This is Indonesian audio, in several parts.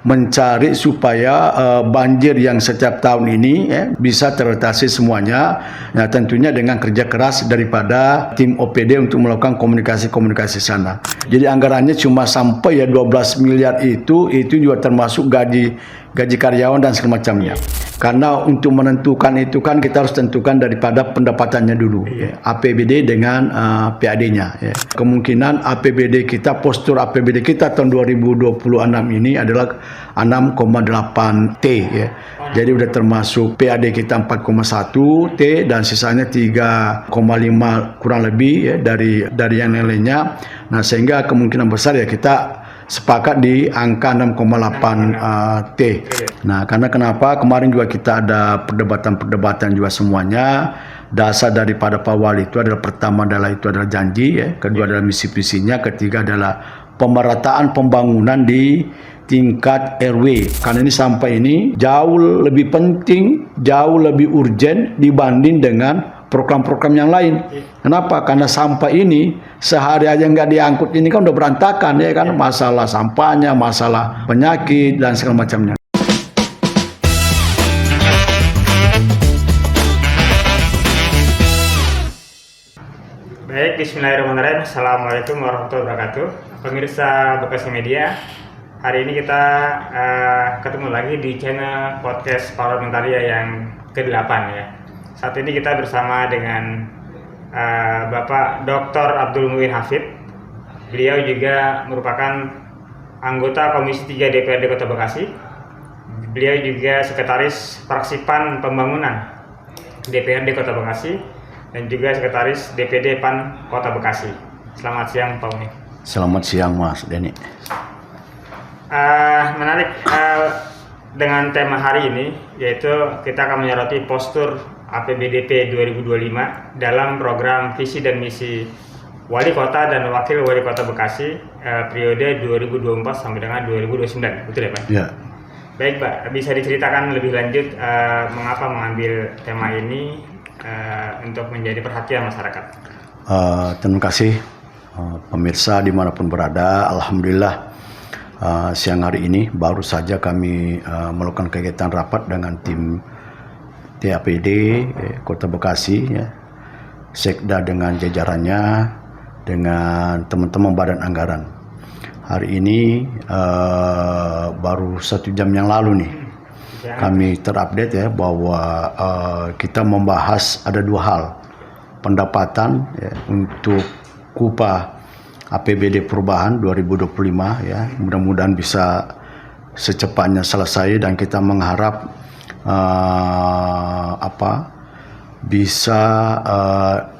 mencari supaya banjir yang setiap tahun ini bisa teratasi semuanya. Nah, tentunya dengan kerja keras daripada tim OPD untuk melakukan komunikasi sana. Jadi anggarannya cuma sampai 12 miliar itu juga termasuk gaji karyawan dan semacamnya. Karena untuk menentukan itu kan kita harus tentukan daripada pendapatannya dulu, APBD dengan PAD-nya. Kemungkinan APBD kita, postur APBD kita tahun 2026 ini adalah 6,8 T. Jadi udah termasuk PAD kita 4,1 T dan sisanya 3,5 kurang lebih dari yang lainnya. Nah, sehingga kemungkinan besar kita sepakat di angka 6,8 T. Nah, karena kenapa kemarin juga kita ada perdebatan juga semuanya. Dasar daripada Pak Wali itu adalah pertama adalah janji, kedua adalah misi visinya, ketiga adalah pemerataan pembangunan di tingkat RW. Karena ini sampah ini jauh lebih penting, jauh lebih urgent dibanding dengan program-program yang lain. Kenapa? Karena sampah ini sehari aja nggak diangkut ini kan udah berantakan kan, masalah sampahnya, masalah penyakit dan segala macamnya. Baik, bismillahirrahmanirrahim. Assalamualaikum warahmatullahi wabarakatuh. Pemirsa Bekasi Media, hari ini kita ketemu lagi di channel podcast Parlamentaria yang ke-8 ya. Saat ini kita bersama dengan Bapak Dr. Abdul Muin Hafid. Beliau juga merupakan anggota Komisi 3 DPRD Kota Bekasi. Beliau juga Sekretaris Fraksi PAN Pembangunan DPRD Kota Bekasi dan juga Sekretaris DPD PAN Kota Bekasi. Selamat siang Pak Muin. Selamat siang Mas Denny. Menarik dengan tema hari ini, yaitu kita akan menyoroti postur APBDP 2025 dalam program visi dan misi Wali Kota dan Wakil Wali Kota Bekasi periode 2024 sampai dengan 2029, betul ya Pak? Ya. Baik Pak, bisa diceritakan lebih lanjut mengapa mengambil tema ini untuk menjadi perhatian masyarakat? Terima kasih pemirsa dimanapun berada. Alhamdulillah siang hari ini baru saja kami melakukan kegiatan rapat dengan tim TAPD Kota Bekasi, Sekda dengan jajarannya, dengan teman-teman Badan Anggaran. Hari ini baru 1 jam yang lalu nih kami terupdate bahwa kita membahas ada 2 hal. Pendapatan untuk KUPA APBD perubahan 2025 mudah-mudahan bisa secepatnya selesai dan kita mengharap bisa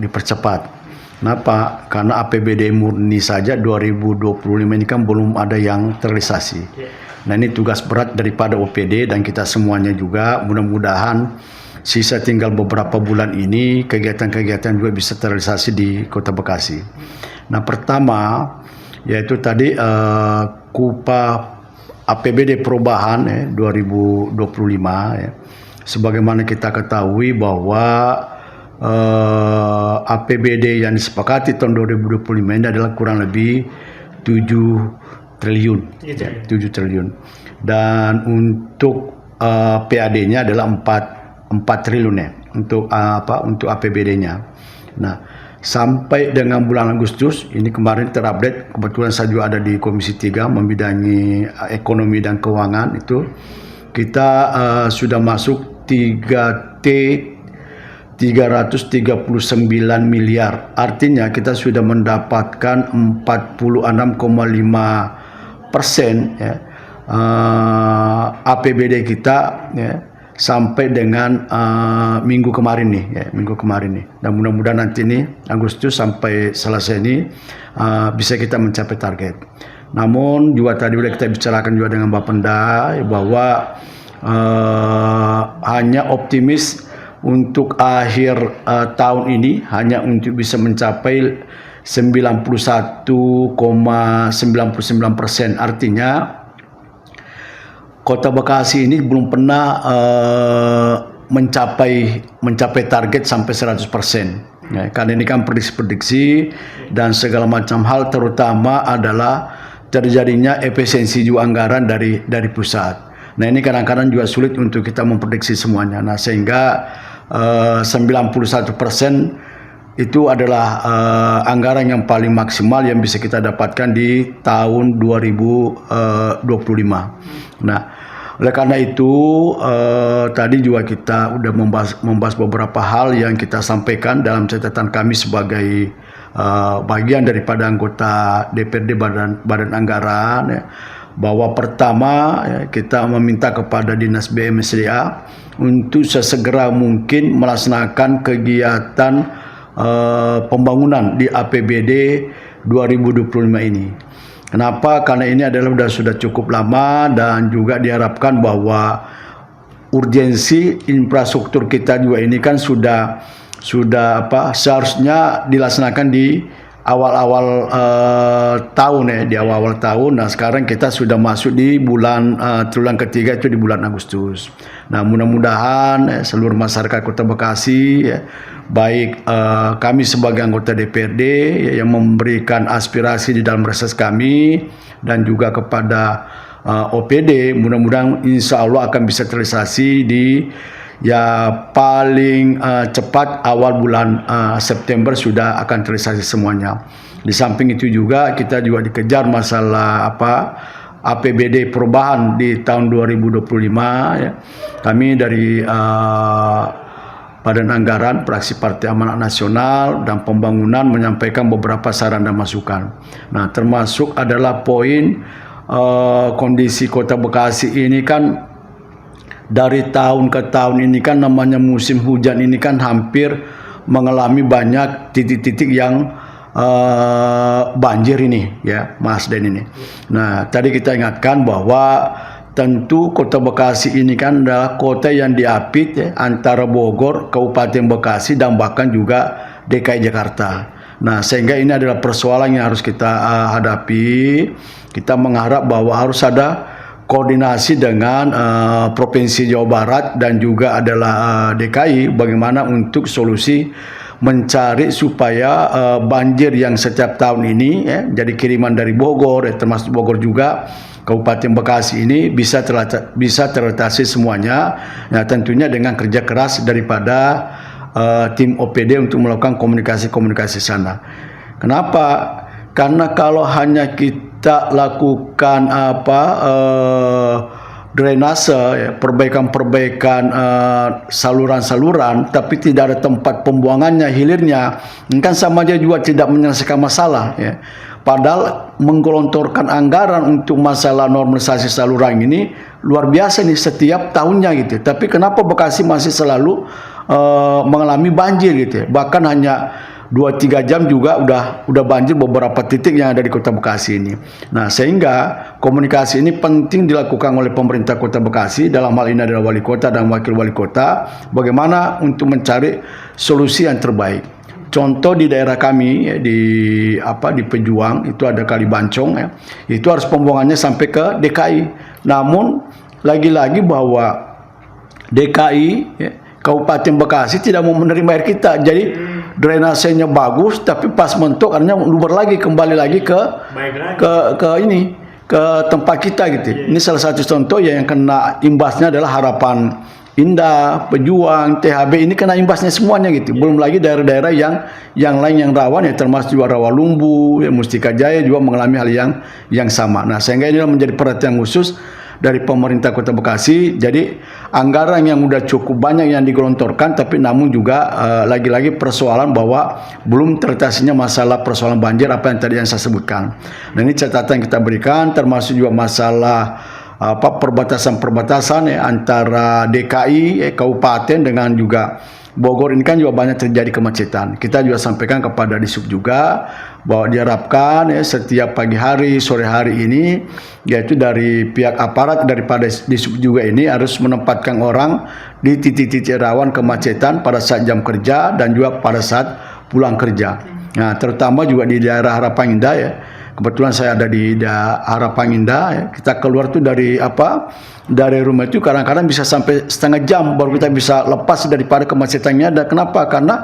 dipercepat. Kenapa? Karena APBD murni saja 2025 ini kan belum ada yang terrealisasi. Nah, ini tugas berat daripada OPD dan kita semuanya juga. Mudah-mudahan sisa tinggal beberapa bulan ini kegiatan-kegiatan juga bisa terrealisasi di Kota Bekasi. Nah, pertama yaitu tadi KUPA APBD perubahan 2025 sebagaimana kita ketahui bahwa APBD yang disepakati tahun 2025 ini adalah kurang lebih 7 triliun. Dan untuk PAD-nya adalah 4 triliun untuk APBD-nya. Nah, sampai dengan bulan Agustus ini kemarin terupdate, kebetulan saya juga ada di Komisi 3 membidangi ekonomi dan keuangan, itu kita sudah masuk 3T 339 miliar. Artinya kita sudah mendapatkan 46,5% APBD kita sampai dengan minggu kemarin nih. Dan mudah-mudahan nanti nih Agustus sampai selesai ini bisa kita mencapai target. Namun juga tadi sudah kita bicarakan juga dengan Bapenda bahwa hanya optimis untuk akhir tahun ini hanya untuk bisa mencapai 91,99%. Artinya Kota Bekasi ini belum pernah mencapai target sampai 100%. Karena ini kan prediksi-prediksi dan segala macam hal, terutama adalah terjadinya efisiensi juga anggaran dari pusat. Nah ini kadang-kadang juga sulit untuk kita memprediksi semuanya. Nah sehingga 91% itu adalah anggaran yang paling maksimal yang bisa kita dapatkan di tahun 2025. Nah, oleh karena itu tadi juga kita udah membahas beberapa hal yang kita sampaikan dalam catatan kami sebagai bagian daripada anggota DPRD Badan Anggaran ya, bahwa pertama ya, kita meminta kepada Dinas BMSDA untuk sesegera mungkin melaksanakan kegiatan pembangunan di APBD 2025 ini. Kenapa? Karena ini adalah sudah cukup lama dan juga diharapkan bahwa urgensi infrastruktur kita juga ini kan sudah seharusnya dilaksanakan di awal-awal tahun ya, di awal-awal tahun. Nah sekarang kita sudah masuk di bulan triwulan ketiga, itu di bulan Agustus. Nah mudah-mudahan seluruh masyarakat Kota Bekasi ya, baik kami sebagai anggota DPRD ya, yang memberikan aspirasi di dalam reses kami dan juga kepada OPD, mudah-mudahan insya Allah akan bisa terrealisasi di ya paling cepat awal bulan September sudah akan terrealisasi semuanya. Di samping itu juga kita juga dikejar masalah APBD perubahan di tahun 2025 ya. Kami dari Badan Anggaran Fraksi Partai Amanat Nasional dan Pembangunan menyampaikan beberapa saran dan masukan. Nah, termasuk adalah poin kondisi Kota Bekasi ini kan dari tahun ke tahun ini kan namanya musim hujan ini kan hampir mengalami banyak titik-titik yang banjir ini ya Mas Den ini. Nah tadi kita ingatkan bahwa tentu Kota Bekasi ini kan adalah kota yang diapit ya, antara Bogor, Kabupaten Bekasi dan bahkan juga DKI Jakarta. Nah sehingga ini adalah persoalan yang harus kita hadapi. Kita mengharap bahwa harus ada koordinasi dengan Provinsi Jawa Barat dan juga adalah DKI bagaimana untuk solusi mencari supaya banjir yang setiap tahun ini ya, jadi kiriman dari Bogor ya, termasuk Bogor juga Kabupaten Bekasi ini bisa teratasi semuanya ya, tentunya dengan kerja keras daripada tim OPD untuk melakukan komunikasi sana. Kenapa? Karena kalau hanya kita lakukan drainase, ya, perbaikan saluran-saluran, tapi tidak ada tempat pembuangannya, hilirnya, ini kan sama aja juga tidak menyelesaikan masalah. Ya. Padahal menggelontorkan anggaran untuk masalah normalisasi saluran ini luar biasa nih setiap tahunnya gitu. Tapi kenapa Bekasi masih selalu mengalami banjir gitu? Ya? Bahkan hanya 2-3 jam juga udah banjir beberapa titik yang ada di Kota Bekasi ini. Nah, sehingga komunikasi ini penting dilakukan oleh pemerintah Kota Bekasi, dalam hal ini adalah wali kota dan wakil wali kota, bagaimana untuk mencari solusi yang terbaik. Contoh di daerah kami ya, di Pejuang itu ada Kali Bancong ya. Itu harus pembuangannya sampai ke DKI. Namun lagi-lagi bahwa DKI ya, Kabupaten Bekasi tidak mau menerima air kita. Jadi drainasenya bagus tapi pas mentok karena luber lagi kembali lagi ke tempat kita gitu. Ini salah satu contoh ya, yang kena imbasnya adalah Harapan Indah, Pejuang, THB ini kena imbasnya semuanya gitu. Belum lagi daerah-daerah yang lain yang rawan ya, termasuk juga Rawalumbu, ya, Mustika Jaya juga mengalami hal yang sama. Nah, sehingga ini menjadi perhatian khusus dari pemerintah Kota Bekasi. Jadi anggaran yang udah cukup banyak yang digelontorkan, tapi namun juga lagi-lagi persoalan bahwa belum teratasinya masalah persoalan banjir apa yang tadi yang saya sebutkan. Nah, ini catatan kita berikan, termasuk juga masalah perbatasan-perbatasan ya, antara DKI kabupaten dengan juga Bogor ini kan juga banyak terjadi kemacetan. Kita juga sampaikan kepada Disub juga bahwa diharapkan ya, setiap pagi hari, sore hari ini, yaitu dari pihak aparat daripada Disub juga ini harus menempatkan orang di titik-titik rawan kemacetan pada saat jam kerja dan juga pada saat pulang kerja. Nah, terutama juga di daerah Harapan Indah ya. Kebetulan saya ada di Harapan Indah ya. Kita keluar tuh dari rumah itu kadang-kadang bisa sampai setengah jam baru kita bisa lepas daripada kemacetannya. Dan kenapa? Karena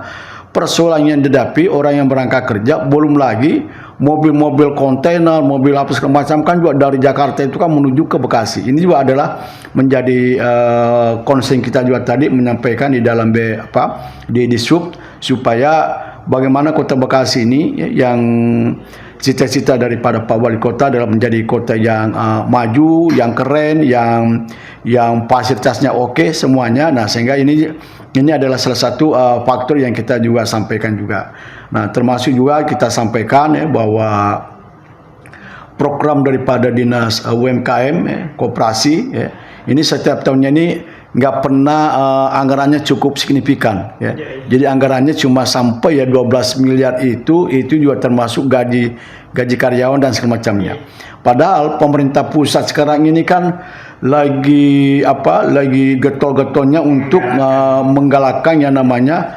persoalan yang dihadapi orang yang berangkat kerja, belum lagi mobil-mobil kontainer, mobil apa segala macam kan juga dari Jakarta itu kan menuju ke Bekasi. Ini juga adalah menjadi concern kita juga tadi menyampaikan di dalam di sub supaya bagaimana kota Bekasi ini yang cita-cita daripada Pak Wali Kota adalah menjadi kota yang maju, yang keren, yang fasilitasnya oke semuanya. Nah, sehingga ini adalah salah satu faktor yang kita juga sampaikan juga. Nah, termasuk juga kita sampaikan bahwa program daripada Dinas UMKM Koperasi ini setiap tahunnya ini nggak pernah anggarannya cukup signifikan ya. Jadi anggarannya cuma sampai 12 miliar itu juga termasuk gaji karyawan dan segala macamnya. Padahal pemerintah pusat sekarang ini kan lagi getol-getolnya untuk menggalakkan yang namanya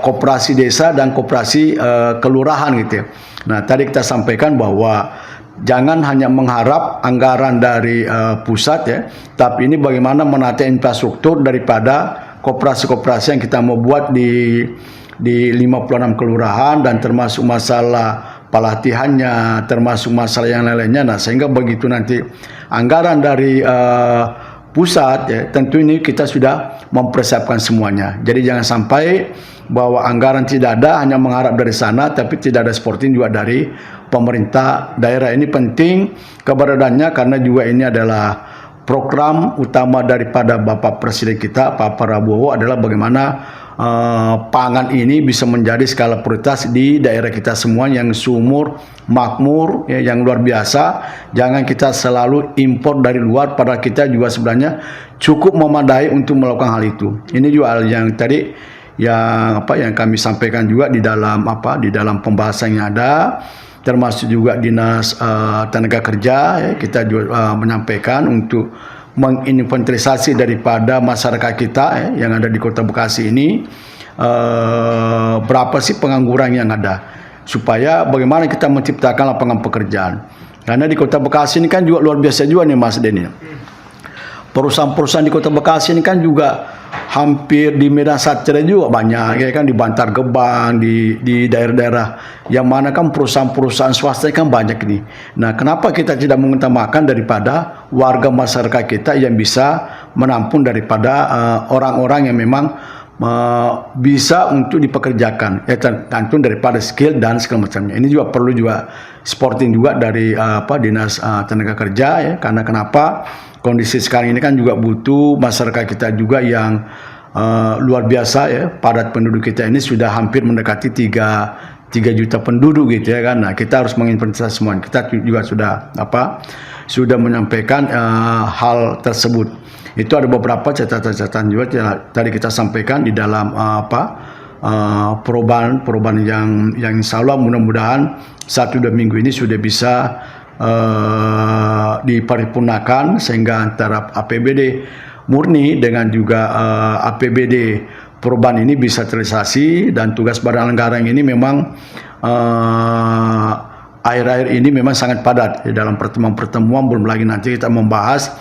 koperasi desa dan koperasi kelurahan gitu ya. Nah, tadi kita sampaikan bahwa jangan hanya mengharap anggaran dari pusat ya, tapi ini bagaimana menata infrastruktur daripada koperasi-koperasi yang kita mau buat di 56 kelurahan dan termasuk masalah pelatihannya, termasuk masalah yang lain-lainnya. Nah, sehingga begitu nanti anggaran dari pusat ya, tentu ini kita sudah mempersiapkan semuanya. Jadi jangan sampai bahwa anggaran tidak ada hanya mengharap dari sana tapi tidak ada supporting juga dari pemerintah daerah. Ini penting keberadaannya karena juga ini adalah program utama daripada Bapak Presiden kita Pak Prabowo adalah bagaimana pangan ini bisa menjadi skala prioritas di daerah kita semua yang sumur, makmur, ya, yang luar biasa. Jangan kita selalu impor dari luar, padahal kita juga sebenarnya cukup memadai untuk melakukan hal itu. Ini juga hal yang tadi yang kami sampaikan juga di dalam pembahasan yang ada, termasuk juga Dinas Tenaga Kerja ya, kita juga menyampaikan untuk menginventarisasi daripada masyarakat kita yang ada di Kota Bekasi ini berapa sih pengangguran yang ada, supaya bagaimana kita menciptakan lapangan pekerjaan. Karena di Kota Bekasi ini kan juga luar biasa juga nih Mas Denny. Perusahaan-perusahaan di Kota Bekasi ini kan juga hampir di Medan Satria juga banyak ya kan, di Bantar Gebang, di daerah-daerah yang mana kan perusahaan-perusahaan swasta kan banyak ini. Nah, kenapa kita tidak mengutamakan daripada warga masyarakat kita yang bisa menampung daripada orang-orang yang memang bisa untuk dipekerjakan ya, tergantung daripada skill dan segala macamnya. Ini juga perlu juga supporting juga dari Dinas Tenaga Kerja ya, karena kenapa kondisi sekarang ini kan juga butuh masyarakat kita juga yang luar biasa ya. Padat penduduk kita ini sudah hampir mendekati 3 juta penduduk gitu ya kan. Nah, kita harus menginventarisasi semua. Kita juga sudah menyampaikan hal tersebut. Itu ada beberapa catatan-catatan juga tadi kita sampaikan di dalam perubahan yang insya Allah mudah-mudahan 1-2 minggu ini sudah bisa diparipurnakan, sehingga antara APBD murni dengan juga APBD perubahan ini bisa terrealisasi. Dan tugas Badan Anggaran ini memang akhir-akhir ini memang sangat padat dalam pertemuan-pertemuan. Belum lagi nanti kita membahas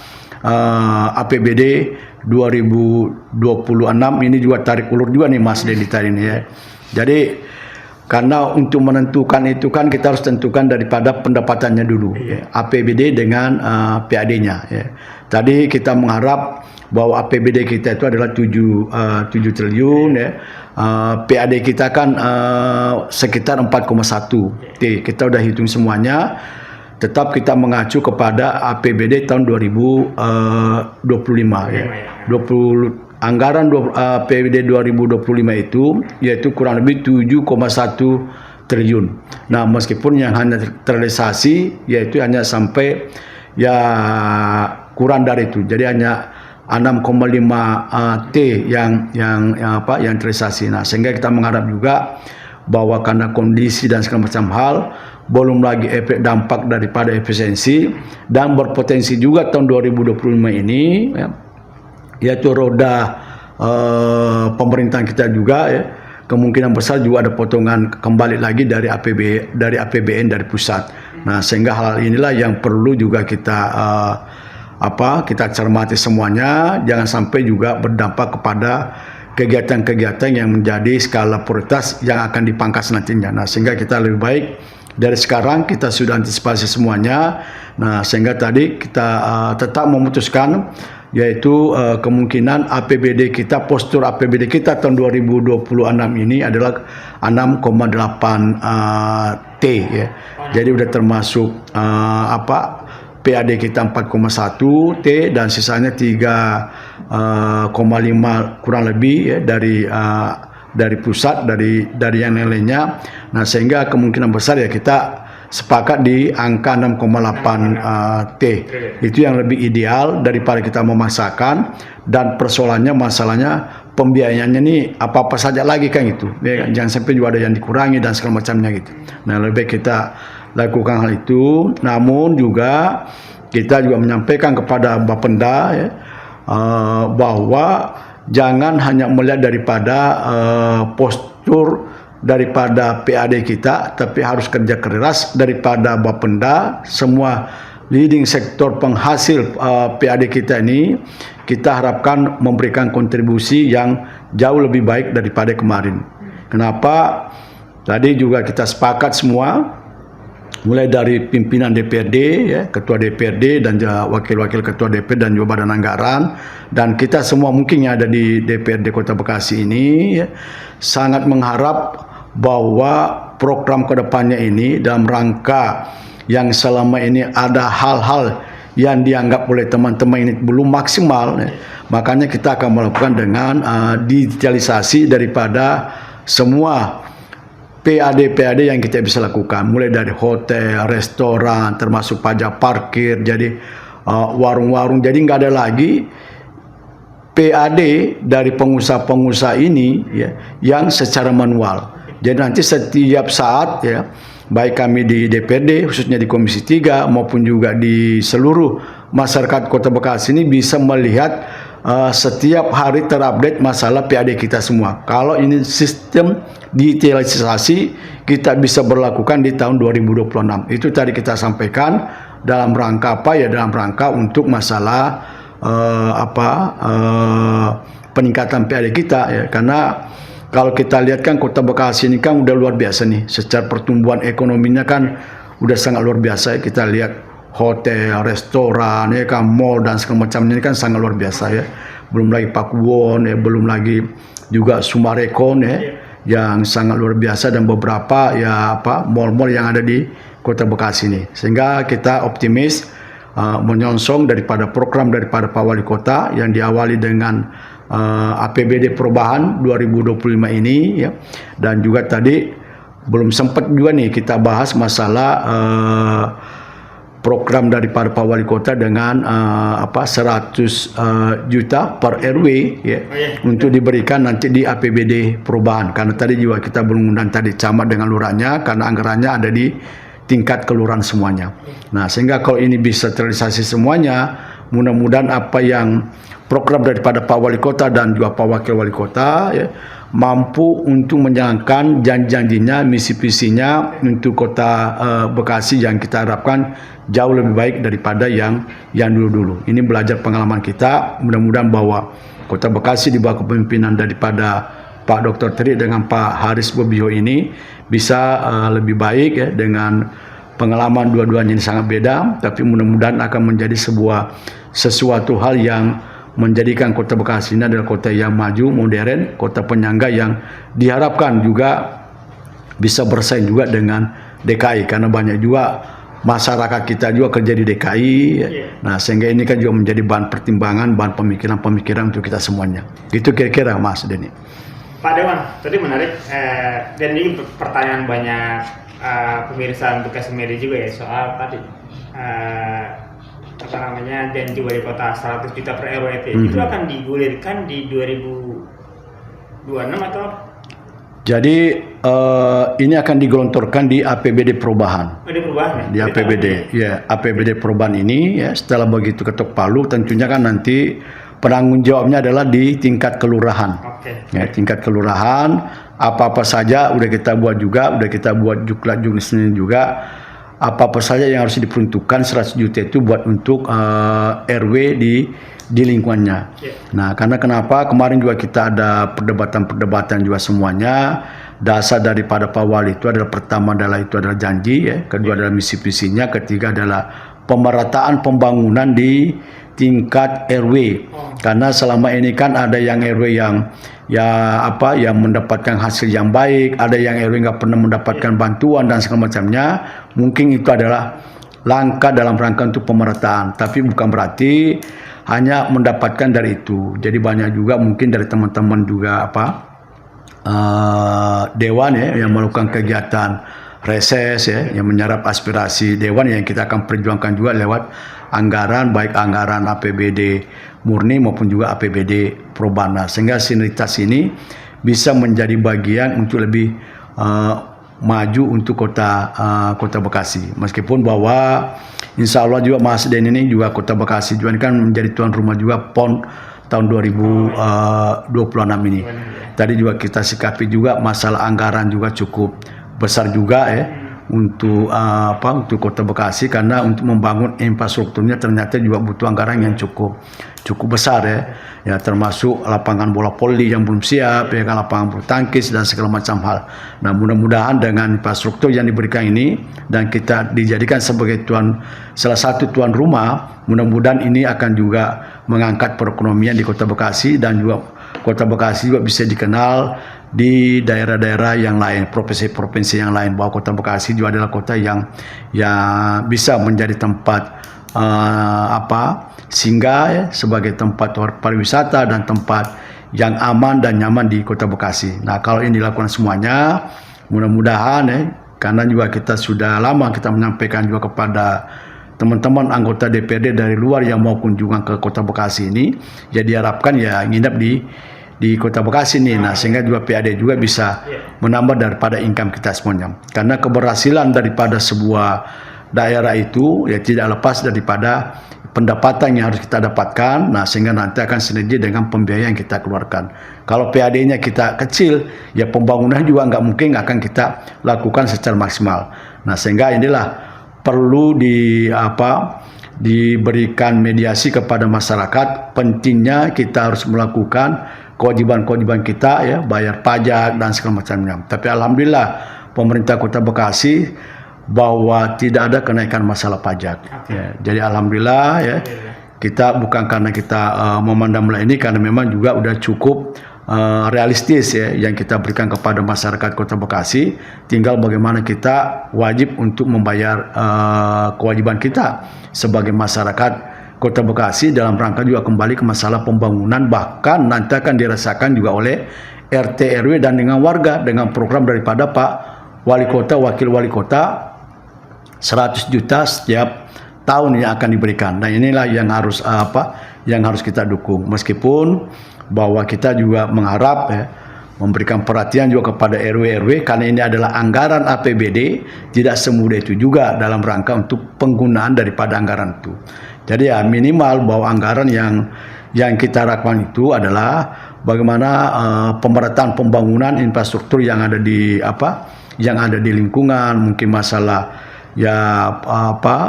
APBD 2026 ini juga tarik ulur juga nih Mas Denny tadi ini ya. Jadi karena untuk menentukan itu kan kita harus tentukan daripada pendapatannya dulu ya, APBD dengan PAD-nya ya. Tadi kita mengharap bahwa APBD kita itu adalah 7 triliun ya. PAD kita kan sekitar 4,1 T. Kita udah hitung semuanya. Tetap kita mengacu kepada APBD tahun 2025 ya. Anggaran APBD 2025 itu yaitu kurang lebih 7,1 triliun. Nah, meskipun yang hanya terrealisasi yaitu hanya sampai ya kurang dari itu. Jadi hanya 6,5 T yang terrealisasi. Nah, sehingga kita mengharap juga bahwa karena kondisi dan segala macam hal, belum lagi efek dampak daripada efisiensi, dan berpotensi juga tahun 2025 ini ya, yaitu roda pemerintahan kita juga ya, kemungkinan besar juga ada potongan kembali lagi dari APBN dari pusat. Nah, sehingga hal inilah yang perlu juga kita kita cermati semuanya, jangan sampai juga berdampak kepada kegiatan-kegiatan yang menjadi skala prioritas yang akan dipangkas nantinya. Nah, sehingga kita lebih baik dari sekarang kita sudah antisipasi semuanya. Nah, sehingga tadi kita tetap memutuskan yaitu kemungkinan APBD kita, postur APBD kita tahun 2026 ini adalah 6,8 T ya. Jadi udah termasuk PAD kita 4,1 T dan sisanya 3,5 kurang lebih ya dari pusat, dari yang lainnya. Nah, sehingga kemungkinan besar ya kita sepakat di angka 6,8 T. Itu yang lebih ideal daripada kita memaksakan, dan masalahnya pembiayaannya ini apa-apa saja lagi kan gitu. Ya, jangan sampai juga ada yang dikurangi dan segala macamnya gitu. Nah, lebih baik kita lakukan hal itu. Namun juga kita juga menyampaikan kepada Bapenda ya, bahwa jangan hanya melihat daripada postur daripada PAD kita, tapi harus kerja keras daripada Bapenda. Semua leading sektor penghasil PAD kita ini kita harapkan memberikan kontribusi yang jauh lebih baik daripada kemarin. Kenapa? Tadi juga kita sepakat semua, mulai dari pimpinan DPRD, ya, ketua DPRD dan wakil-wakil ketua DPRD dan juga badan anggaran, dan kita semua mungkin yang ada di DPRD Kota Bekasi ini ya, sangat mengharap bahwa program kedepannya ini dalam rangka yang selama ini ada hal-hal yang dianggap oleh teman-teman ini belum maksimal ya, makanya kita akan melakukan dengan digitalisasi daripada semua PAD yang kita bisa lakukan, mulai dari hotel, restoran, termasuk pajak parkir, jadi warung-warung. Jadi nggak ada lagi PAD dari pengusaha-pengusaha ini ya, yang secara manual. Jadi nanti setiap saat ya, baik kami di DPRD khususnya di Komisi 3 maupun juga di seluruh masyarakat Kota Bekasi ini bisa melihat setiap hari terupdate masalah PAD kita semua. Kalau ini sistem digitalisasi kita bisa berlakukan di tahun 2026. Itu tadi kita sampaikan dalam rangka apa ya? Dalam rangka untuk masalah peningkatan PAD kita ya. Karena kalau kita lihat kan Kota Bekasi ini kan udah luar biasa nih. Secara pertumbuhan ekonominya kan udah sangat luar biasa ya. Kita lihat hotel, restoran, ya kan, mall dan segala macamnya ini kan sangat luar biasa ya. Belum lagi Pakuwon ya, belum lagi juga Sumarekon ya, yang sangat luar biasa, dan beberapa ya mall-mall yang ada di Kota Bekasi ini. Sehingga kita optimis menyongsong daripada program daripada Pak Wali Kota yang diawali dengan APBD perubahan 2025 ini ya. Dan juga tadi belum sempat juga nih kita bahas masalah program daripada Pak Wali Kota dengan 100 juta per RW ya, untuk diberikan nanti di APBD perubahan. Karena tadi juga kita belum undang tadi camat dengan lurahnya, karena anggarannya ada di tingkat kelurahan semuanya. Nah, sehingga kalau ini bisa terrealisasi semuanya, mudah-mudahan apa yang program daripada Pak Wali Kota dan juga Pak Wakil Wali Kota ya, mampu untuk menjalankan janji-janjinya, misi-visinya untuk Kota Bekasi yang kita harapkan jauh lebih baik daripada yang dulu-dulu. Ini belajar pengalaman kita, mudah-mudahan bahwa Kota Bekasi di bawah kepemimpinan daripada Pak Dr. Tri dengan Pak Haris Bobio ini bisa lebih baik ya, dengan pengalaman dua-duanya ini sangat beda, tapi mudah-mudahan akan menjadi sesuatu hal yang menjadikan Kota Bekasi ini adalah kota yang maju, modern, kota penyangga yang diharapkan juga bisa bersaing juga dengan DKI, karena banyak juga masyarakat kita juga kerja di DKI. Nah, sehingga ini kan juga menjadi bahan pertimbangan, bahan pemikiran untuk kita semuanya. Itu kira-kira Mas Denny. Pak Dewan, tadi menarik dan ini pertanyaan banyak pemirsa Bekasi Media juga ya, soal tadi janji wali kota 100 juta per RW itu akan digulirkan di 2026 atau? Jadi ini akan digelontorkan di APBD perubahan. Di perubahan ya? Di APBD, ya, APBD perubahan ini ya, setelah begitu ketok palu tentunya kan nanti penanggung jawabnya adalah di tingkat kelurahan. Ya, tingkat kelurahan, apa-apa saja udah kita buat juklat-juknisnya juga. Apa-apa saja yang harus diperuntukkan 100 juta itu buat untuk RW di di lingkungannya. Ya. Nah, karena kenapa kemarin juga kita ada perdebatan juga semuanya. Dasar daripada Pak Wali itu adalah pertama adalah janji, ya. Kedua adalah misi visinya, ketiga adalah pemerataan pembangunan di tingkat RW. Karena selama ini kan ada yang RW yang mendapatkan hasil yang baik, ada yang RW nggak pernah mendapatkan bantuan dan segala macamnya. Mungkin itu adalah langkah dalam rangka untuk pemerataan, tapi bukan berarti hanya mendapatkan dari itu. Jadi banyak juga mungkin dari teman-teman juga dewan, ya, yang melakukan kegiatan reses, ya, yang menyerap aspirasi dewan yang kita akan perjuangkan juga lewat anggaran, baik anggaran APBD murni maupun juga APBD Probana, sehingga sinergitas ini bisa menjadi bagian untuk lebih maju untuk kota Bekasi. Meskipun bahwa insya Allah juga Mas Den ini juga kota Bekasi juga kan menjadi tuan rumah juga PON tahun 2026 ini. Tadi juga kita sikapi juga masalah anggaran juga cukup besar juga, ya, untuk kota Bekasi, karena untuk membangun infrastrukturnya ternyata juga butuh anggaran yang cukup besar, ya, termasuk lapangan bola voli yang belum siap, ya kan, lapangan bulu tangkis dan segala macam hal. Nah, mudah-mudahan dengan infrastruktur yang diberikan ini dan kita dijadikan sebagai salah satu tuan rumah, mudah-mudahan ini akan juga mengangkat perekonomian di kota Bekasi, dan juga kota Bekasi juga bisa dikenal di daerah-daerah yang lain, provinsi-provinsi yang lain, bahwa kota Bekasi juga adalah kota yang bisa menjadi tempat singgah, ya, sebagai tempat pariwisata dan tempat yang aman dan nyaman di kota Bekasi. Nah, kalau ini dilakukan semuanya, mudah-mudahan, ya, karena juga kita sudah lama kita menyampaikan juga kepada teman-teman anggota DPRD dari luar yang mau kunjungan ke kota Bekasi ini, ya diharapkan ya nginap di kota Bekasi ini. Nah, sehingga juga PAD juga bisa menambah daripada income kita semuanya. Karena keberhasilan daripada sebuah daerah itu ya tidak lepas daripada pendapatan yang harus kita dapatkan. Nah, sehingga nanti akan sinergi dengan pembiayaan yang kita keluarkan. Kalau PAD-nya kita kecil, ya pembangunan juga nggak mungkin akan kita lakukan secara maksimal. Nah, sehingga inilah perlu diberikan mediasi kepada masyarakat. Pentingnya kita harus melakukan kewajiban-kewajiban kita, ya, bayar pajak dan segala macamnya. Tapi alhamdulillah pemerintah Kota Bekasi bahwa tidak ada kenaikan masalah pajak. Ya, jadi alhamdulillah, ya, kita bukan karena kita memandang ini, karena memang juga udah cukup realistis, ya, yang kita berikan kepada masyarakat Kota Bekasi. Tinggal bagaimana kita wajib untuk membayar kewajiban kita sebagai masyarakat Kota Bekasi dalam rangka juga kembali ke masalah pembangunan, bahkan nanti akan dirasakan juga oleh RT RW dan dengan warga dengan program daripada Pak Wali Kota, Wakil Wali Kota, 100 juta setiap tahun yang akan diberikan. Nah, inilah yang harus kita dukung. Meskipun bahwa kita juga mengharap, ya, memberikan perhatian juga kepada RW karena ini adalah anggaran APBD, tidak semudah itu juga dalam rangka untuk penggunaan daripada anggaran itu. Jadi ya minimal bahwa anggaran yang kita harapkan itu adalah bagaimana pemerataan pembangunan infrastruktur yang ada di lingkungan, mungkin masalah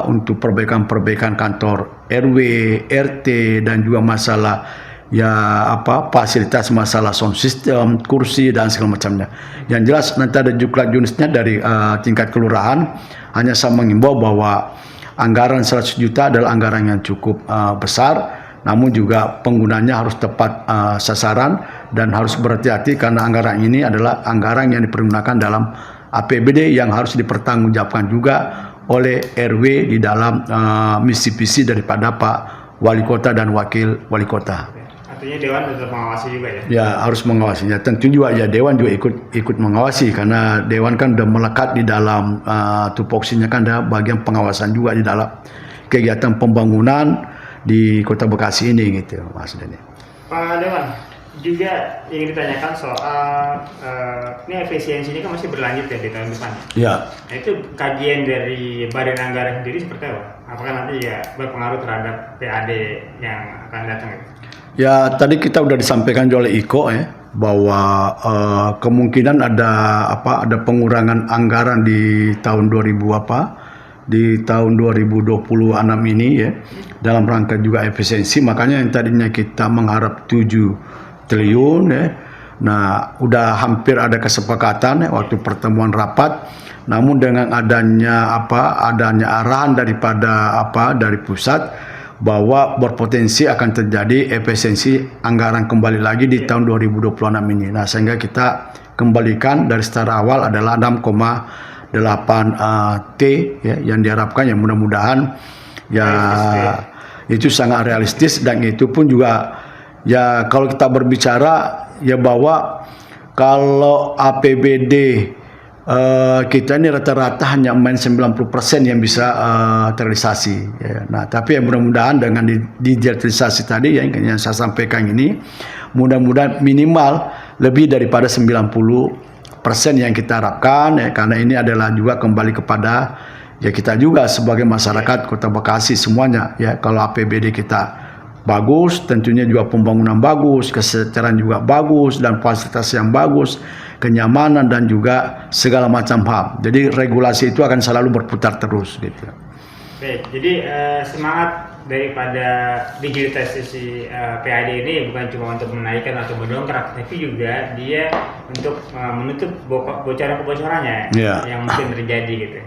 untuk perbaikan kantor RW, RT, dan juga masalah fasilitas, masalah sound system, kursi dan segala macamnya. Yang jelas nanti ada juga jenisnya dari tingkat kelurahan. Hanya saya mengimbau bahwa anggaran 100 juta adalah anggaran yang cukup besar, namun juga penggunanya harus tepat sasaran dan harus berhati-hati karena anggaran ini adalah anggaran yang dipergunakan dalam APBD yang harus dipertanggungjawabkan juga oleh RW di dalam misi visi daripada Pak Wali Kota dan Wakil Wali Kota. Artinya Dewan tetap mengawasi juga, ya? Ya, harus mengawasinya. Tentu juga ya Dewan juga ikut mengawasi karena Dewan kan sudah melekat di dalam tupoksinya, kan ada bagian pengawasan juga di dalam kegiatan pembangunan di Kota Bekasi ini, gitu, Mas Deni. Pak Dewan, juga ingin ditanyakan soal ini efisiensi ini kan masih berlanjut ya di tahun depan. Ya. Nah, itu kajian dari Badan Anggaran sendiri seperti apa? Apakah nanti ya berpengaruh terhadap PAD yang akan datang? Ya, tadi kita sudah disampaikan oleh Iko, ya, bahwa kemungkinan ada pengurangan anggaran di tahun 2026 di tahun 2026 ini ya, dalam rangka juga efisiensi. Makanya yang tadinya kita mengharap 7 triliun ya, nah udah hampir ada kesepakatan ya, waktu pertemuan rapat. Namun dengan adanya arahan dari pusat bahwa berpotensi akan terjadi efisiensi anggaran kembali lagi di tahun 2026 ini. Nah, sehingga kita kembalikan dari setara awal adalah 6,8 T ya, yang diharapkan, yang mudah-mudahan ya itu sangat realistis. Dan itu pun juga ya, kalau kita berbicara ya bahwa kalau APBD kita ini rata-rata hanya main 90% yang bisa terrealisasi ya. Nah, tapi ya mudah-mudahan dengan digitalisasi tadi yang saya sampaikan ini, mudah-mudahan minimal lebih daripada 90% yang kita harapkan ya, karena ini adalah juga kembali kepada ya kita juga sebagai masyarakat Kota Bekasi semuanya ya. Kalau APBD kita bagus, tentunya juga pembangunan bagus, kesejahteraan juga bagus, dan fasilitas yang bagus, kenyamanan, dan juga segala macam hal. Jadi regulasi itu akan selalu berputar terus gitu. Baik, jadi semangat daripada digitalisasi PAD ini bukan cuma untuk menaikkan atau mendongkrak, tapi juga dia untuk menutup bocoran-bocorannya yang mungkin terjadi gitu.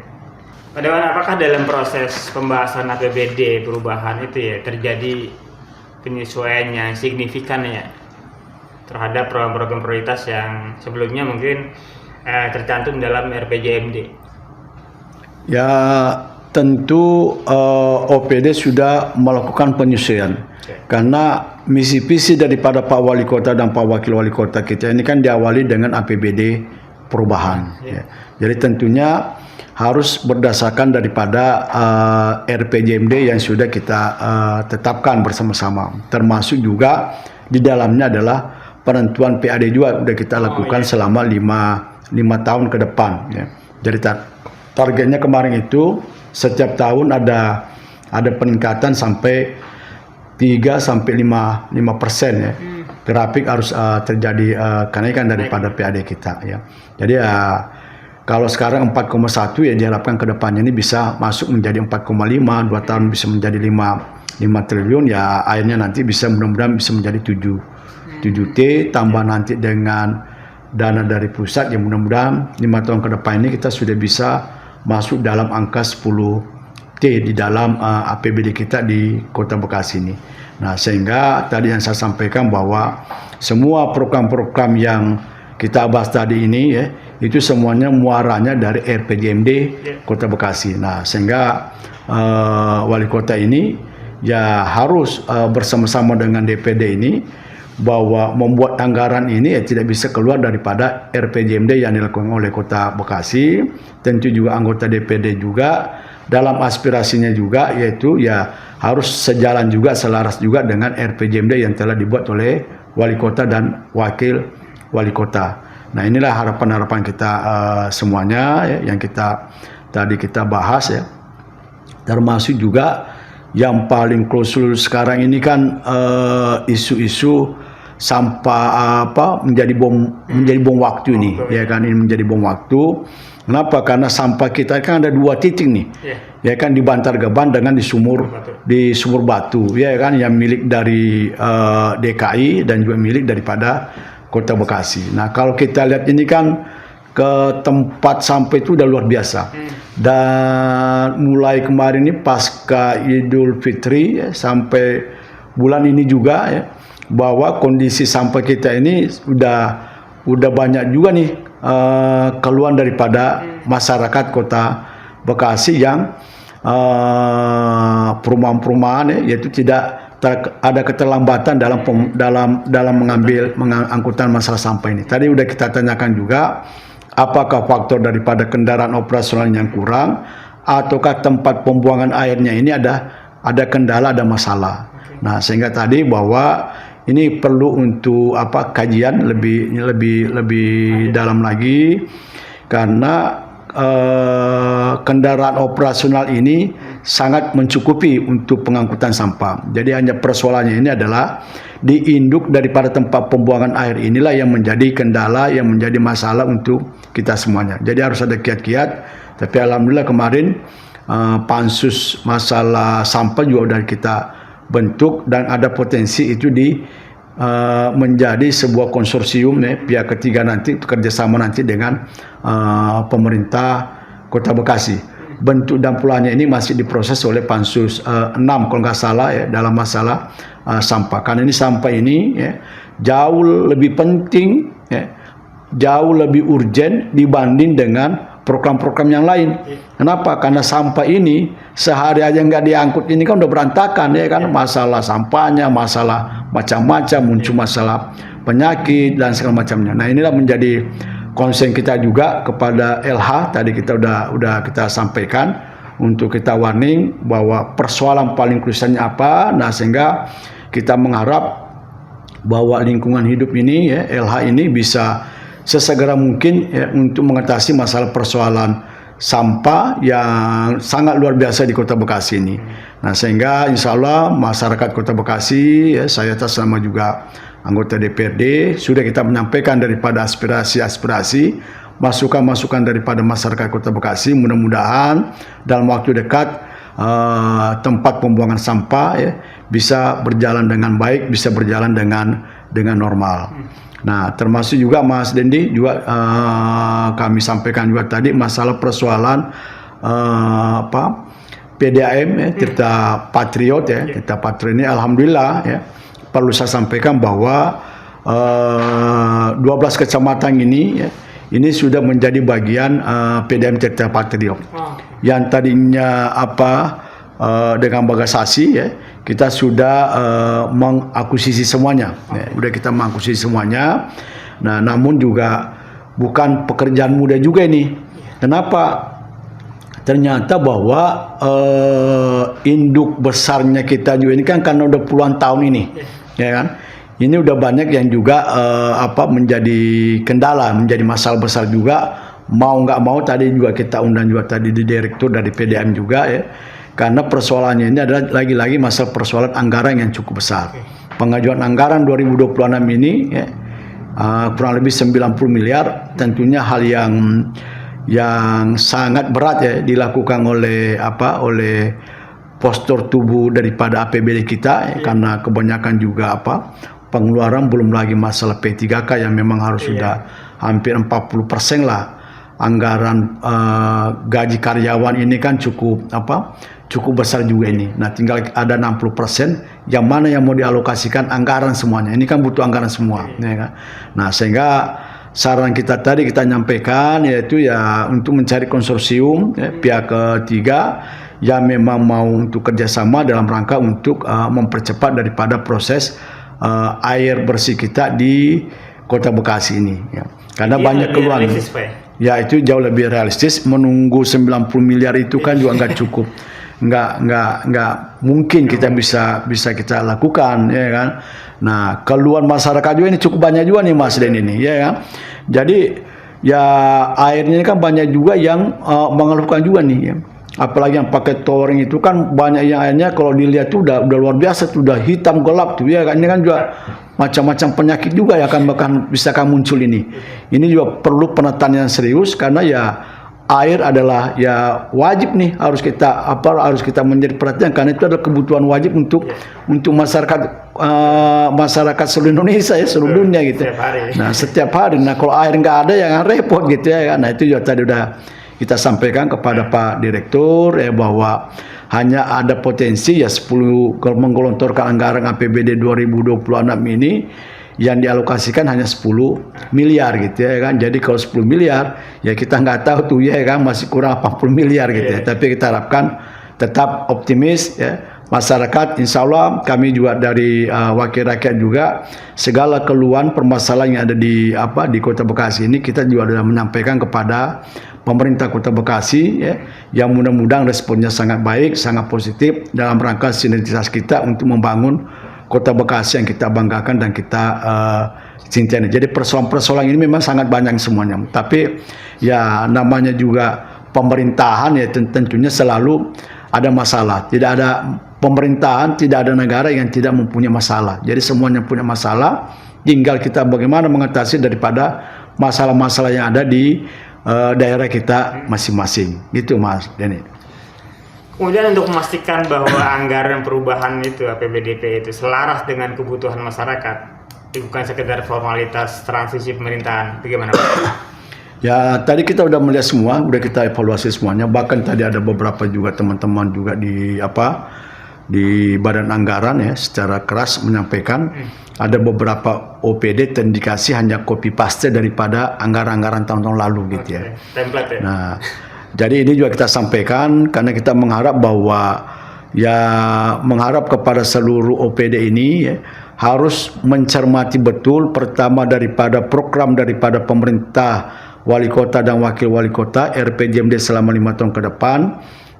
Padahal apakah dalam proses pembahasan APBD perubahan itu ya terjadi penyesuaian yang signifikan ya terhadap program-program prioritas yang sebelumnya mungkin tercantum dalam RPJMD? Ya, tentu OPD sudah melakukan penyesuaian. Karena misi visi daripada Pak Wali Kota dan Pak Wakil Wali Kota kita ini kan diawali dengan APBD perubahan. Ya. Jadi tentunya harus berdasarkan daripada RPJMD yang sudah kita tetapkan bersama-sama. Termasuk juga di dalamnya adalah penentuan PAD juga sudah kita lakukan selama 5 tahun ke depan ya. Jadi targetnya kemarin itu setiap tahun ada peningkatan sampai 3-5% ya. Grafik harus terjadi kenaikan daripada PAD kita ya. Jadi kalau sekarang 4,1 ya diharapkan ke depannya ini bisa masuk menjadi 4,5, 2 tahun bisa menjadi 5 triliun ya, akhirnya nanti bisa mudah-mudahan bisa menjadi 7 T, tambah nanti dengan dana dari pusat yang mudah-mudahan 5 tahun ke depan ini kita sudah bisa masuk dalam angka 10 T di dalam APBD kita di Kota Bekasi ini. Nah, sehingga tadi yang saya sampaikan bahwa semua program-program yang kita bahas tadi ini ya, itu semuanya muaranya dari RPJMD Kota Bekasi. Nah, sehingga wali kota ini ya harus bersama-sama dengan DPD ini bahwa membuat anggaran ini ya tidak bisa keluar daripada RPJMD yang dilakukan oleh Kota Bekasi. Tentu juga anggota DPD juga dalam aspirasinya juga, yaitu ya harus sejalan juga, selaras juga dengan RPJMD yang telah dibuat oleh wali kota dan wakil wali kota. Nah, inilah harapan-harapan kita semuanya ya, yang tadi kita bahas ya. Termasuk juga yang paling krusial sekarang ini kan isu-isu sampah menjadi bom waktu ini ya kan, ini menjadi bom waktu. Kenapa? Karena sampah kita kan ada 2 titik nih. Ya kan, di Bantar Gebang dengan di Sumur Batu ya kan, yang milik dari DKI dan juga milik daripada Kota Bekasi. Nah, kalau kita lihat ini kan ke tempat sampah itu udah luar biasa. Dan mulai kemarin ini pasca Idul Fitri ya, sampai bulan ini juga ya, bahwa kondisi sampah kita ini udah banyak juga nih keluhan daripada masyarakat Kota Bekasi yang perumahan-perumahan ya, yaitu tidak ada keterlambatan dalam mengambil angkutan masalah sampah ini. Tadi udah kita tanyakan juga, apakah faktor daripada kendaraan operasional yang kurang, ataukah tempat pembuangan airnya ini ada kendala, ada masalah. Nah, sehingga tadi bahwa ini perlu untuk kajian lebih dalam lagi, karena kendaraan operasional ini sangat mencukupi untuk pengangkutan sampah. Jadi hanya persoalannya ini adalah di induk daripada tempat pembuangan air inilah yang menjadi kendala, yang menjadi masalah untuk kita semuanya. Jadi harus ada kiat-kiat. Tapi alhamdulillah kemarin pansus masalah sampah juga sudah kita bentuk, dan ada potensi itu menjadi sebuah konsorsium pihak ketiga nanti kerjasama nanti dengan pemerintah Kota Bekasi. Bentuk dan pulangnya ini masih diproses oleh Pansus 6 kalau nggak salah dalam masalah sampah. Karena ini sampah ini jauh lebih penting, jauh lebih urgent dibanding dengan program-program yang lain. Kenapa? Karena sampah ini sehari aja nggak diangkut ini kan udah berantakan kan, masalah sampahnya, masalah macam-macam, muncul masalah penyakit dan segala macamnya. Nah, inilah menjadi konsen kita juga kepada LH, tadi kita udah kita sampaikan untuk kita warning bahwa persoalan paling krusialnya apa. Nah, sehingga kita mengharap bahwa lingkungan hidup ini LH ini bisa sesegera mungkin untuk mengatasi masalah persoalan sampah yang sangat luar biasa di Kota Bekasi ini. Nah, sehingga insya Allah masyarakat Kota Bekasi, saya atas nama juga anggota DPRD, sudah kita menyampaikan daripada aspirasi-aspirasi, masukan-masukan daripada masyarakat Kota Bekasi. Mudah-mudahan dalam waktu dekat tempat pembuangan sampah bisa berjalan dengan baik, bisa berjalan dengan normal. Nah, termasuk juga Mas Dendi juga kami sampaikan juga tadi masalah persoalan PDAM Tirta Patriot Tirta Patriot ini alhamdulillah perlu saya sampaikan bahwa 12 kecamatan ini sudah menjadi bagian PDAM Tirta Patriot. Yang tadinya dengan Bagasasi kita sudah mengakuisisi semuanya. Udah kita mengakuisisi semuanya. Nah, namun juga bukan pekerjaan mudah juga ini. Kenapa? Ternyata bahwa induk besarnya kita juga ini kan karena udah puluhan tahun ini, ya kan? Ini udah banyak yang juga menjadi kendala, menjadi masalah besar juga. Mau nggak mau tadi juga kita undang juga tadi di direktur dari PDAM juga karena persoalannya ini adalah lagi-lagi masalah persoalan anggaran yang cukup besar. Pengajuan anggaran 2026 ini kurang lebih 90 miliar, tentunya hal yang sangat berat dilakukan oleh postur tubuh daripada APBD kita karena kebanyakan juga pengeluaran, belum lagi masalah P3K yang memang harus sudah hampir 40% lah anggaran gaji karyawan ini kan cukup besar juga ini. Nah, tinggal ada 60% yang mana yang mau dialokasikan anggaran semuanya. Ini kan butuh anggaran semua, ya kan? Nah, sehingga saran kita tadi kita nyampaikan yaitu untuk mencari konsorsium pihak ketiga yang memang mau untuk kerjasama dalam rangka untuk mempercepat daripada proses air bersih kita di Kota Bekasi ini. Karena banyak keluhan. Ya, itu jauh lebih realistis. Menunggu 90 miliar itu kan juga nggak cukup. Nggak mungkin kita bisa kita lakukan, ya kan. Nah, keluhan masyarakat juga ini cukup banyak juga nih Mas Den ini, ya kan. Jadi airnya ini kan banyak juga yang mengeluhkan juga nih apalagi yang pakai touring itu kan banyak yang airnya kalau dilihat tuh udah luar biasa tuh, udah hitam gelap tuh, ya kan. Ini kan juga macam-macam penyakit juga ya kan bahkan bisa muncul ini juga perlu penataan yang serius karena air adalah wajib nih harus kita menjadi perhatian karena itu adalah kebutuhan wajib untuk masyarakat seluruh Indonesia seluruh dunia gitu. Setiap hari. Nah, kalau air nggak ada ya repot gitu ya kan. Nah, itu juga tadi udah kita sampaikan kepada Pak Direktur bahwa hanya ada potensi 10 kalau menggelontorkan anggaran APBD 2026 ini yang dialokasikan hanya 10 miliar gitu ya kan. Jadi kalau 10 miliar kita nggak tahu tuh ya kan masih kurang 80 miliar gitu ya. Tapi kita harapkan tetap optimis masyarakat. Insya Allah kami juga dari wakil rakyat juga segala keluhan permasalahan yang ada di Kota Bekasi ini kita juga sudah menyampaikan kepada pemerintah Kota Bekasi yang mudah-mudahan responnya sangat baik, sangat positif dalam rangka sinergitas kita untuk membangun Kota Bekasi yang kita banggakan dan kita cintai. Jadi persoalan-persoalan ini memang sangat banyak semuanya. Tapi namanya juga pemerintahan tentunya selalu ada masalah. Tidak ada pemerintahan, tidak ada negara yang tidak mempunyai masalah. Jadi semuanya punya masalah. Tinggal kita bagaimana mengatasi daripada masalah-masalah yang ada di daerah kita masing-masing. Gitu Mas Denny. Kemudian untuk memastikan bahwa anggaran perubahan itu APBDP itu selaras dengan kebutuhan masyarakat, bukan sekedar formalitas transisi pemerintahan, bagaimana Pak? Ya, tadi kita udah melihat semua, udah kita evaluasi semuanya. Bahkan tadi ada beberapa juga teman-teman juga di Badan Anggaran ya secara keras menyampaikan ada beberapa OPD terindikasi hanya copy paste daripada anggaran-anggaran tahun-tahun lalu gitu ya. Template ya. Nah, jadi ini juga kita sampaikan karena kita mengharap bahwa mengharap kepada seluruh OPD ini ya, harus mencermati betul pertama daripada program daripada pemerintah, wali kota dan wakil wali kota RPJMD selama 5 tahun ke depan.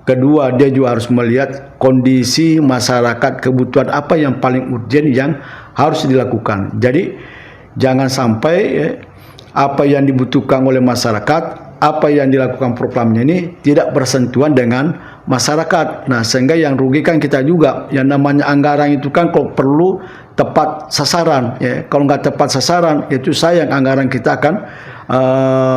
Kedua, dia juga harus melihat kondisi masyarakat, kebutuhan apa yang paling urgent yang harus dilakukan. Jadi jangan sampai apa yang dibutuhkan oleh masyarakat, apa yang dilakukan programnya ini tidak bersentuhan dengan masyarakat. Nah, sehingga yang rugikan kita juga. Yang namanya anggaran itu kan kalau perlu tepat sasaran. Ya. Kalau nggak tepat sasaran, itu sayang anggaran kita akan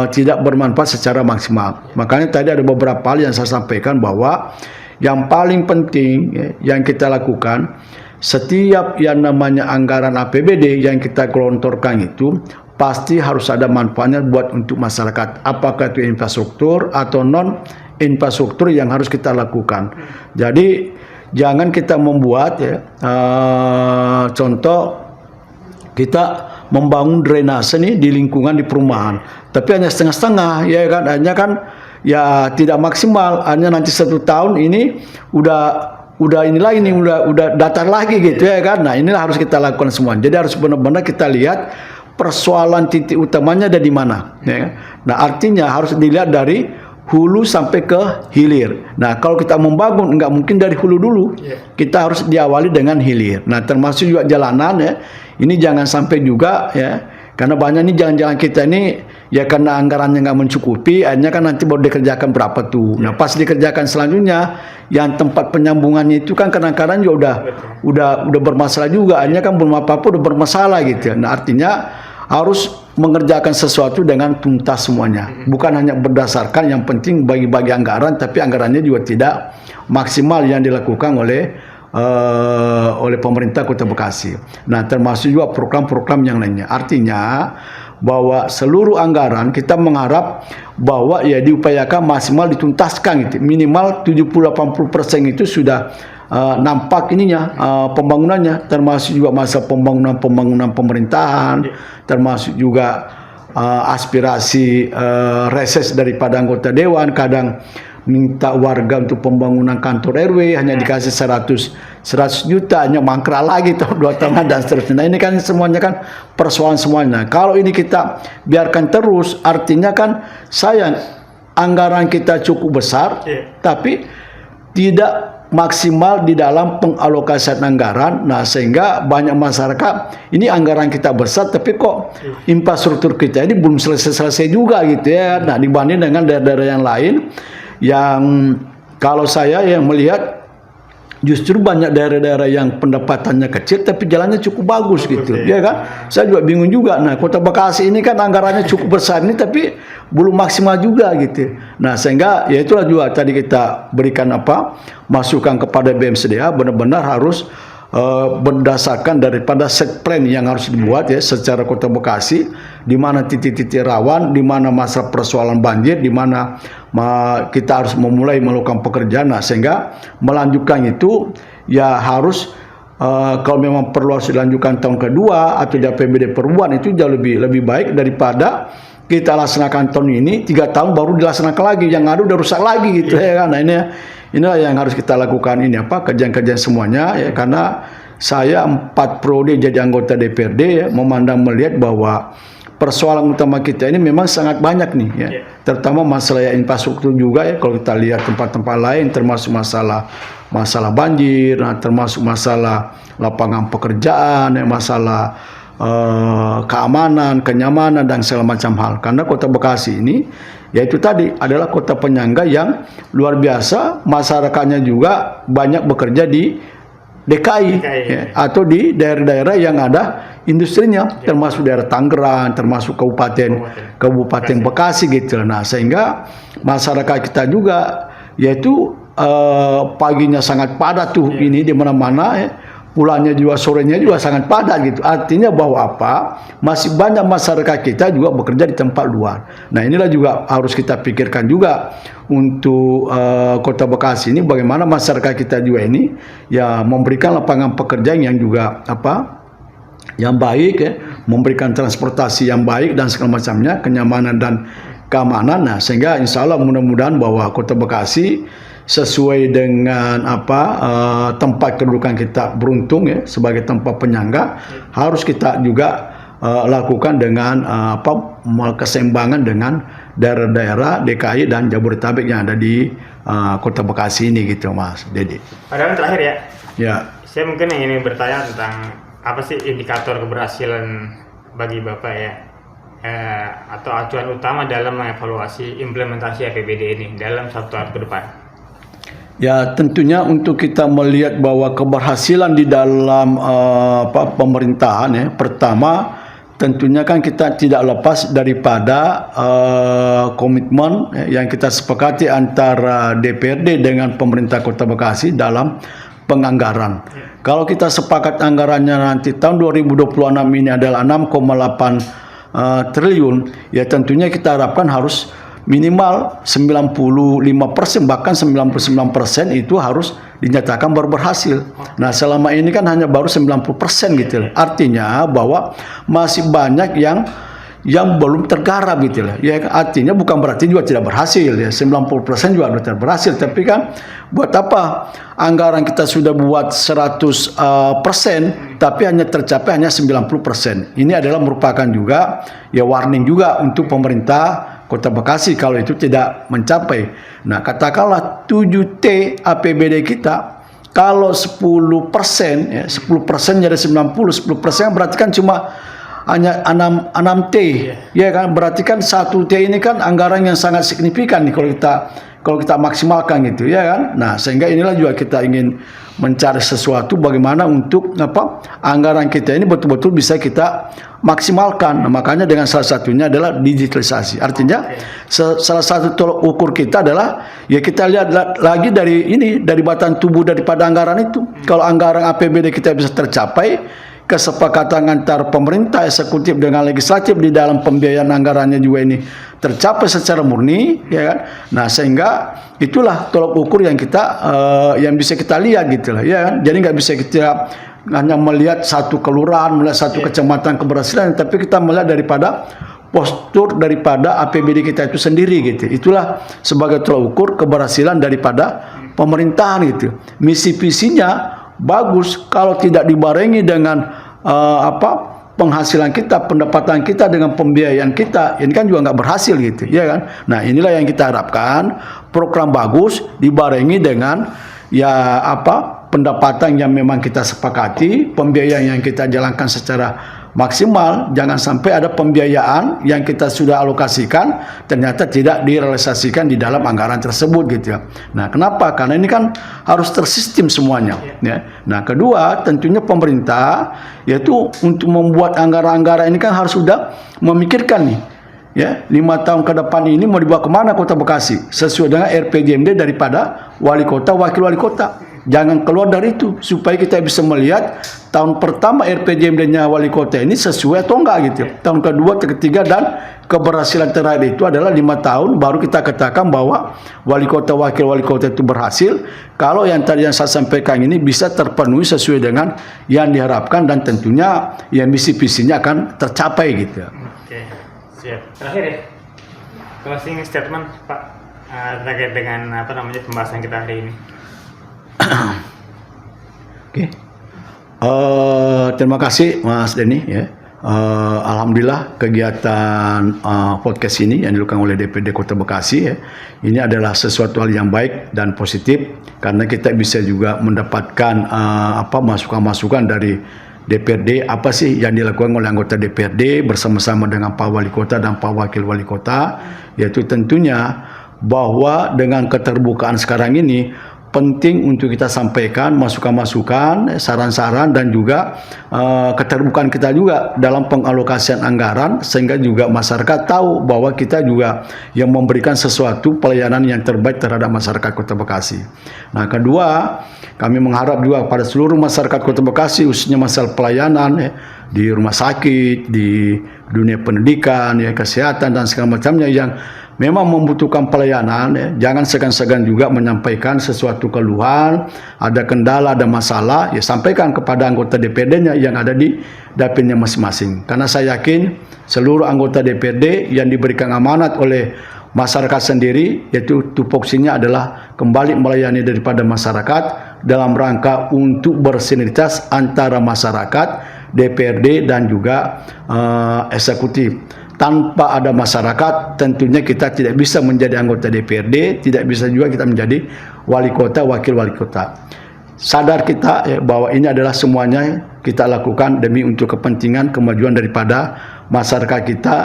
tidak bermanfaat secara maksimal. Makanya tadi ada beberapa hal yang saya sampaikan bahwa yang paling penting yang kita lakukan, setiap yang namanya anggaran APBD yang kita gelontorkan itu pasti harus ada manfaatnya buat untuk masyarakat. Apakah itu infrastruktur atau non infrastruktur yang harus kita lakukan. Jadi jangan kita membuat contoh kita membangun drainase nih di lingkungan di perumahan, tapi hanya setengah-setengah ya kan, hanya kan ya tidak maksimal, hanya nanti 1 tahun ini udah inilah ini udah datar lagi gitu ya kan. Nah, inilah harus kita lakukan semua. Jadi harus benar-benar kita lihat persoalan titik utamanya ada di mana ya. Nah, artinya harus dilihat dari hulu sampai ke hilir. Nah, kalau kita membangun nggak mungkin dari hulu dulu. Kita harus diawali dengan hilir. Nah, termasuk juga jalanan ya. Ini jangan sampai juga ya, karena banyak nih jalan-jalan kita ini ya karena anggarannya nggak mencukupi, akhirnya kan nanti baru dikerjakan berapa tuh. Nah, pas dikerjakan selanjutnya yang tempat penyambungannya itu kan kadang-kadang juga udah bermasalah juga, akhirnya kan belum apa-apa udah bermasalah gitu. Nah, artinya harus mengerjakan sesuatu dengan tuntas semuanya, bukan hanya berdasarkan yang penting bagi-bagi anggaran, tapi anggarannya juga tidak maksimal yang dilakukan oleh pemerintah Kota Bekasi. Nah, termasuk juga program-program yang lainnya. Artinya bahwa seluruh anggaran kita mengharap bahwa ya diupayakan maksimal dituntaskan gitu. Minimal 70-80% itu sudah nampak ininya pembangunannya, termasuk juga masa pembangunan pemerintahan, termasuk juga aspirasi reses daripada anggota dewan. Kadang minta warga untuk pembangunan kantor RW hanya dikasih 100 juta, hanya mangkrak lagi tahun 2 tahun dan seterusnya. Nah, ini kan semuanya kan persoalan semuanya. Kalau ini kita biarkan terus, artinya kan sayang anggaran kita cukup besar, tapi tidak maksimal di dalam pengalokasian anggaran. Nah, sehingga banyak masyarakat ini anggaran kita besar, tapi kok infrastruktur kita ini belum selesai-selesai juga gitu ya. Nah, dibanding dengan daerah-daerah yang lain yang kalau saya yang melihat justru banyak daerah-daerah yang pendapatannya kecil tapi jalannya cukup bagus gitu ya kan. Saya juga bingung juga. Nah, Kota Bekasi ini kan anggarannya cukup besar ini tapi belum maksimal juga gitu. Nah, sehingga ya itulah juga tadi kita berikan masukan kepada BMSDA benar-benar harus berdasarkan daripada set plan yang harus dibuat ya secara Kota Bekasi, di mana titik-titik rawan, di mana masa persoalan banjir, di mana kita harus memulai melakukan pekerjaan. Nah, sehingga melanjutkan itu ya harus kalau memang perlu harus dilanjutkan tahun kedua atau di APBD perubahan itu jauh lebih baik daripada kita laksanakan tahun ini 3 tahun baru dilaksanakan lagi, yang ada udah rusak lagi gitu ya kan. Nah, inilah yang harus kita lakukan kajian-kajian semuanya ya, karena saya 4 periode jadi anggota DPRD ya, memandang melihat bahwa persoalan utama kita ini memang sangat banyak nih ya. Terutama masalah infrastruktur juga ya, kalau kita lihat tempat-tempat lain termasuk masalah banjir, termasuk masalah lapangan pekerjaan ya, masalah keamanan, kenyamanan dan segala macam hal. Karena Kota Bekasi ini yaitu tadi adalah kota penyangga yang luar biasa, masyarakatnya juga banyak bekerja di DKI. Ya, atau di daerah-daerah yang ada industrinya, termasuk daerah Tangerang, termasuk Kabupaten Bekasi gitu. Nah, sehingga masyarakat kita juga yaitu paginya sangat padat tuh ini di mana-mana ya. Pulangnya juga sorenya juga sangat padat gitu. Artinya bahwa apa? Masih banyak masyarakat kita juga bekerja di tempat luar. Nah, inilah juga harus kita pikirkan juga untuk Kota Bekasi ini bagaimana masyarakat kita juga ini ya memberikan lapangan pekerjaan yang juga yang baik ya, memberikan transportasi yang baik dan segala macamnya, kenyamanan dan keamanan. Nah, sehingga insya Allah mudah-mudahan bahwa Kota Bekasi sesuai dengan tempat kedudukan kita beruntung ya sebagai tempat penyangga, harus kita juga lakukan dengan keseimbangan dengan daerah-daerah DKI dan Jabodetabek yang ada di Kota Bekasi ini gitu Mas Dedi. Padahal terakhir ya. Ya. Saya mungkin ingin bertanya tentang apa sih indikator keberhasilan bagi Bapak ya, atau acuan utama dalam mengevaluasi implementasi APBD ini dalam 1 tahun ke depan? Ya, tentunya untuk kita melihat bahwa keberhasilan di dalam pemerintahan ya, pertama tentunya kan kita tidak lepas daripada komitmen yang kita sepakati antara DPRD dengan pemerintah Kota Bekasi dalam penganggaran. Kalau kita sepakat anggarannya nanti tahun 2026 ini adalah 6,8 triliun, ya tentunya kita harapkan harus minimal 95% bahkan 99% itu harus dinyatakan berhasil. Nah, selama ini kan hanya baru 90% gitu. Artinya bahwa masih banyak yang belum tergarap gitu. Ya, artinya bukan berarti juga tidak berhasil ya. 90% juga sudah berhasil, tapi kan buat apa anggaran kita sudah buat 100% tapi hanya tercapai hanya 90%. Ini adalah merupakan juga ya warning juga untuk pemerintah Kota Bekasi kalau itu tidak mencapai. Nah, katakanlah 7T APBD kita, kalau 10% ya, 10% jadi 90, 10% berarti kan cuma hanya 6T. Ya kan, berarti kan 1T ini kan anggaran yang sangat signifikan nih kalau kita maksimalkan gitu ya kan. Nah, sehingga inilah juga kita ingin mencari sesuatu bagaimana untuk anggaran kita ini betul-betul bisa kita maksimalkan. Nah, makanya dengan salah satunya adalah digitalisasi. Artinya salah satu tolok ukur kita adalah ya kita lihat lagi dari batang tubuh daripada anggaran itu. Kalau anggaran APBD kita bisa tercapai, kesepakatan antara pemerintah eksekutif dengan legislatif di dalam pembiayaan anggarannya juga ini tercapai secara murni, ya kan? Nah, sehingga itulah tolok ukur yang kita yang bisa kita lihat gitu lah, ya kan? Jadi nggak bisa kita hanya melihat satu kelurahan, melihat satu kecamatan keberhasilan, tapi kita melihat daripada postur daripada APBD kita itu sendiri gitu. Itulah sebagai tolok ukur keberhasilan daripada pemerintahan gitu. Misi visinya bagus, kalau tidak dibarengi dengan penghasilan kita, pendapatan kita dengan pembiayaan kita, ini kan juga nggak berhasil gitu, ya kan? Nah, inilah yang kita harapkan, program bagus dibarengi dengan pendapatan yang memang kita sepakati, pembiayaan yang kita jalankan secara maksimal. Jangan sampai ada pembiayaan yang kita sudah alokasikan ternyata tidak direalisasikan di dalam anggaran tersebut gitu ya. Nah, kenapa? Karena ini kan harus tersistem semuanya ya. Nah, kedua tentunya pemerintah yaitu untuk membuat anggaran-anggaran ini kan harus sudah memikirkan nih ya, 5 tahun ke depan ini mau dibawa kemana Kota Bekasi sesuai dengan RPJMD daripada wali kota, wakil wali kota. Jangan keluar dari itu supaya kita bisa melihat tahun pertama RPJMD-nya wali kota ini sesuai atau enggak gitu. Tahun kedua, ketiga dan keberhasilan terakhir itu adalah 5 tahun baru kita katakan bahwa wali kota, wakil wali kota itu berhasil. Kalau yang tadi yang saya sampaikan ini bisa terpenuhi sesuai dengan yang diharapkan dan tentunya ya misi-visinya akan tercapai gitu. Oke, siap. Terakhir ya, closing statement Pak terkait dengan pembahasan kita hari ini. Oke. Terima kasih Mas Denny ya. Alhamdulillah kegiatan podcast ini yang dilakukan oleh DPD Kota Bekasi ya, ini adalah sesuatu hal yang baik dan positif karena kita bisa juga mendapatkan masukan-masukan dari DPRD apa sih yang dilakukan oleh anggota DPRD bersama-sama dengan Pak Wali Kota dan Pak Wakil Wali Kota, yaitu tentunya bahwa dengan keterbukaan sekarang ini penting untuk kita sampaikan masukan-masukan, saran-saran, dan juga keterbukaan kita juga dalam pengalokasian anggaran, sehingga juga masyarakat tahu bahwa kita juga yang memberikan sesuatu pelayanan yang terbaik terhadap masyarakat Kota Bekasi. Nah, kedua, kami mengharap juga pada seluruh masyarakat Kota Bekasi, khususnya masalah pelayanan di rumah sakit, di dunia pendidikan, kesehatan, dan segala macamnya yang memang membutuhkan pelayanan, jangan segan-segan juga menyampaikan sesuatu keluhan, ada kendala, ada masalah, sampaikan kepada anggota DPRD-nya yang ada di dapilnya masing-masing. Karena saya yakin seluruh anggota DPRD yang diberikan amanat oleh masyarakat sendiri, yaitu tupoksinya adalah kembali melayani daripada masyarakat dalam rangka untuk bersinergitas antara masyarakat, DPRD, dan juga eksekutif. Tanpa ada masyarakat, tentunya kita tidak bisa menjadi anggota DPRD, tidak bisa juga kita menjadi wali kota, wakil wali kota. Sadar kita bahwa ini adalah semuanya kita lakukan demi untuk kepentingan kemajuan daripada masyarakat kita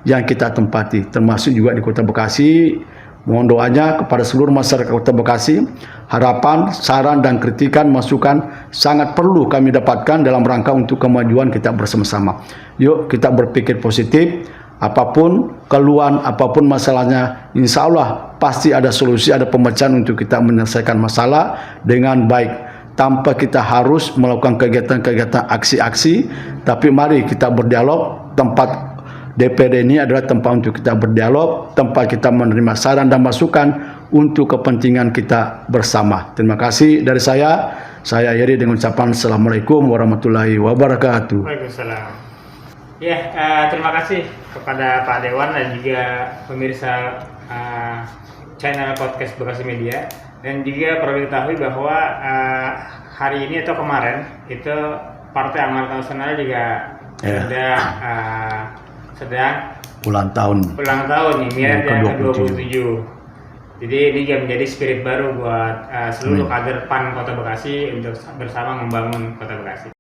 yang kita tempati, termasuk juga di Kota Bekasi. Mohon doanya kepada seluruh masyarakat Kota Bekasi. Harapan, saran, dan kritikan, masukan sangat perlu kami dapatkan dalam rangka untuk kemajuan kita bersama-sama. Yuk kita berpikir positif. Apapun keluhan, apapun masalahnya, insya Allah pasti ada solusi, ada pemecahan untuk kita menyelesaikan masalah dengan baik, tanpa kita harus melakukan kegiatan-kegiatan aksi-aksi. Tapi mari kita berdialog. Tempat DPRD ini adalah tempat untuk kita berdialog, tempat kita menerima saran dan masukan untuk kepentingan kita bersama. Terima kasih dari saya akhiri dengan ucapan Assalamualaikum warahmatullahi wabarakatuh. Waalaikumsalam. Ya, terima kasih kepada Pak Dewan dan juga pemirsa channel podcast Bekasi Media. Dan juga perlu diketahui bahwa hari ini atau kemarin itu Partai Amanat Nasional juga sedang ulang tahun nih, milad yang ke-27. Jadi ini juga menjadi spirit baru buat seluruh kader PAN Kota Bekasi untuk bersama membangun Kota Bekasi.